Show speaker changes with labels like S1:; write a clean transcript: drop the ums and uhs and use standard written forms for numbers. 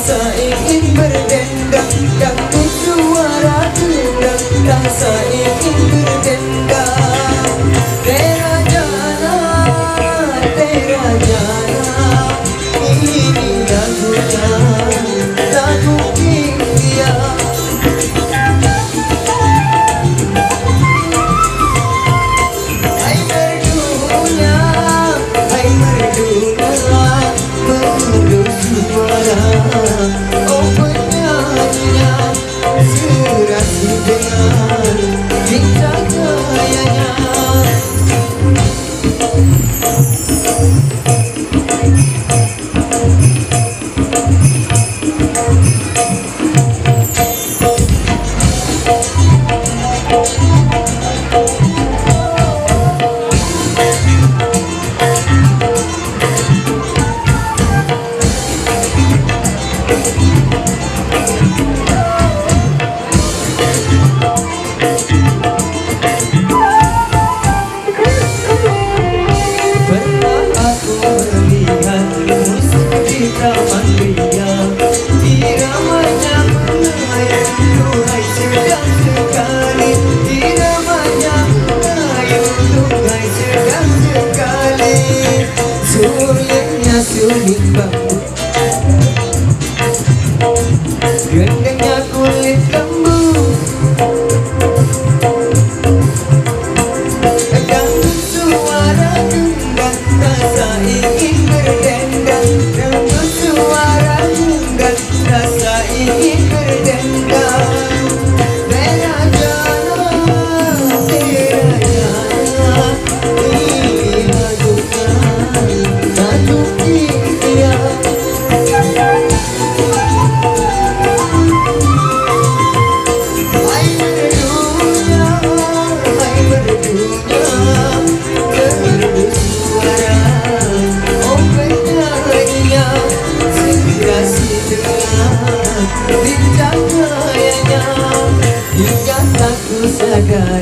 S1: rasa ingin berdendang, dangdut suara gendang, rasa ingin berdendang. Tera jana, ini lagunya, lagu India. Hai merdunya, merdu suara. Oh penyanyinya, serasi dengan cinta gayanya. Taman Ria, iramanya mengayun, duhai sedang sekali. Iramanya mengayun, duhai sedang sekali. Sulitnya sulit bambu, gendengnya kulit lembu. Dangdut suara gendang, rasa ingin berdendang. Dangdut suara gendang, rasa ingin berdendang. Tera jana, ini lagunya, lagu India. Hai merdunya, merdu suara. Oh penyanyinya, serasi dengan lincah gayanya. Hingga tak ku sadar